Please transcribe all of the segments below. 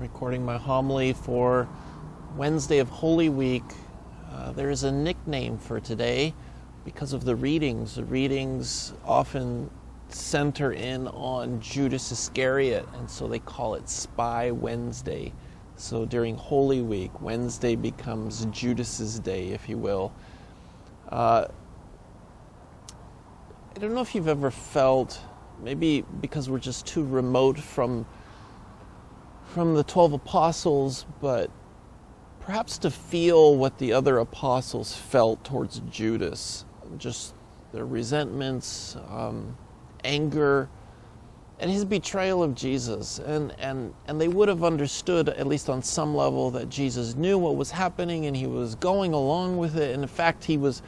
recording my homily for Wednesday of Holy Week. There is a nickname for today because of the readings. The readings often center in on Judas Iscariot, and so they call it Spy Wednesday. So during Holy Week, Wednesday becomes Judas's day, if you will. I don't know if you've ever felt, maybe because we're just too remote from the 12 apostles, but perhaps to feel what the other apostles felt towards Judas, just their resentments, anger, and his betrayal of Jesus. And they would have understood, at least on some level, that Jesus knew what was happening and he was going along with it. And in fact, he was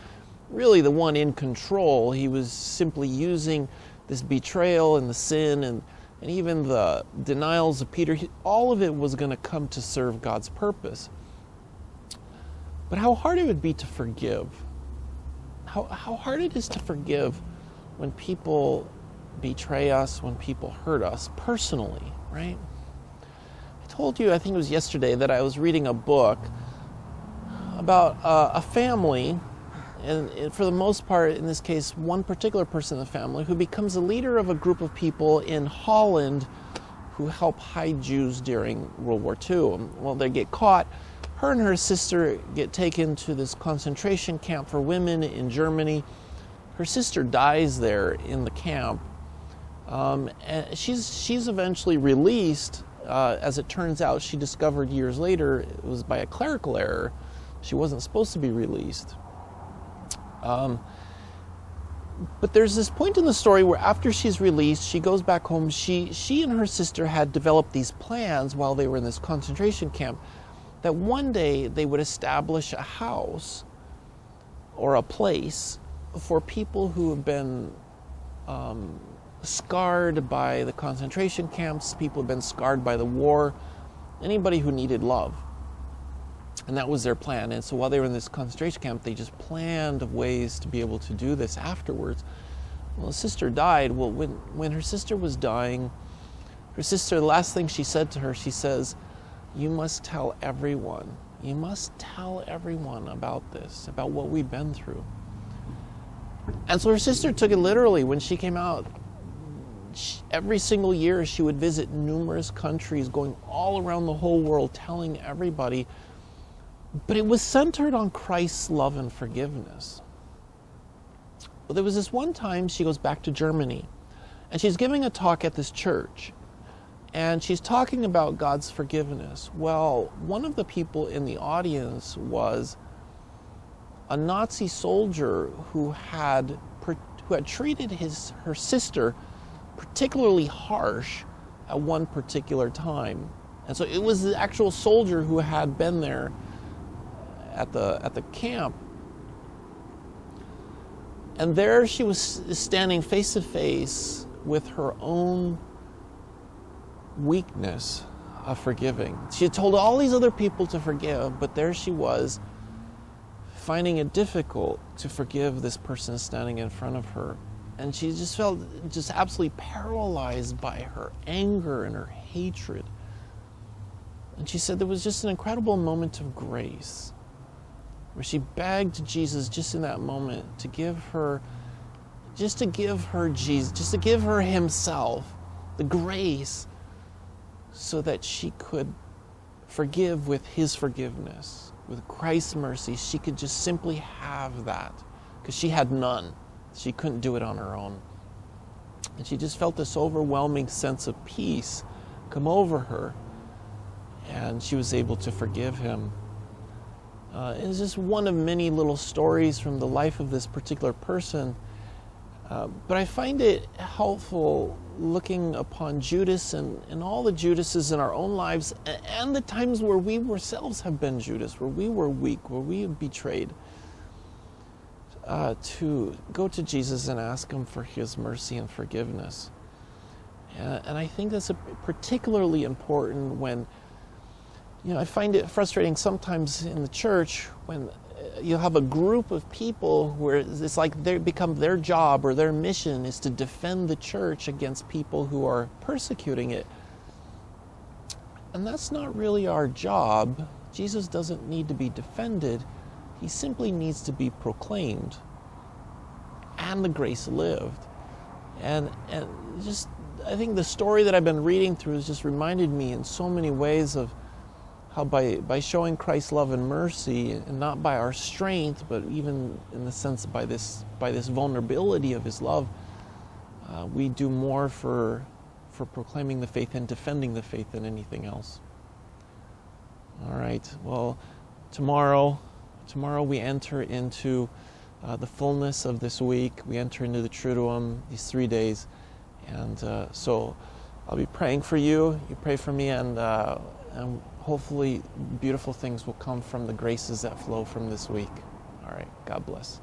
really the one in control. He was simply using this betrayal and the sin and even the denials of Peter. All of it was going to come to serve God's purpose. But how hard it would be to forgive. How hard it is to forgive when people betray us, when people hurt us personally, right? I told you, I think it was yesterday, that I was reading a book about a family, and for the most part, in this case, one particular person in the family who becomes a leader of a group of people in Holland who help hide Jews during World War II. Well, they get caught. Her and her sister get taken to this concentration camp for women in Germany. Her sister dies there in the camp. And she's eventually released. As it turns out, she discovered years later it was by a clerical error. She wasn't supposed to be released. But there's this point in the story where after she's released, she goes back home. She and her sister had developed these plans while they were in this concentration camp that one day they would establish a house or a place for people who have been scarred by the concentration camps, people who have been scarred by the war, anybody who needed love. And that was their plan. And so while they were in this concentration camp, they just planned ways to be able to do this afterwards. Well, his sister died. Well, when her sister was dying, her sister, the last thing she said to her, she says, "You must tell everyone. You must tell everyone about this, about what we've been through." And so her sister took it literally. When she came out, every single year she would visit numerous countries, going all around the whole world, telling everybody. But it was centered on Christ's love and forgiveness. Well, there was this one time she goes back to Germany, and she's giving a talk at this church, and she's talking about God's forgiveness. Well, one of the people in the audience was a Nazi soldier who had treated her sister particularly harsh at one particular time. And so it was the actual soldier who had been there at the camp. And there she was standing face to face with her own weakness of forgiving. She had told all these other people to forgive, but there she was finding it difficult to forgive this person standing in front of her. And she just felt just absolutely paralyzed by her anger and her hatred. And she said there was just an incredible moment of grace where she begged Jesus just in that moment to give her Jesus, just to give her himself, the grace, so that she could forgive with his forgiveness, with Christ's mercy. She could just simply have that, because she had none. She couldn't do it on her own. And she just felt this overwhelming sense of peace come over her, and she was able to forgive him. It's just one of many little stories from the life of this particular person. But I find it helpful looking upon Judas and all the Judases in our own lives, and the times where we ourselves have been Judas, where we were weak, where we have betrayed, to go to Jesus and ask him for his mercy and forgiveness. And I think that's particularly important when, I find it frustrating sometimes in the church when you have a group of people where it's like they become their job or their mission is to defend the church against people who are persecuting it. And that's not really our job. Jesus doesn't need to be defended. He simply needs to be proclaimed and the grace lived. And just, I think the story that I've been reading through has just reminded me in so many ways of how by showing Christ's love and mercy, and not by our strength, but even in the sense by this vulnerability of his love, we do more for proclaiming the faith and defending the faith than anything else. All right, well, tomorrow we enter into the fullness of this week. We enter into the Triduum, these 3 days. And so I'll be praying for you. You pray for me, and hopefully beautiful things will come from the graces that flow from this week. All right, God bless.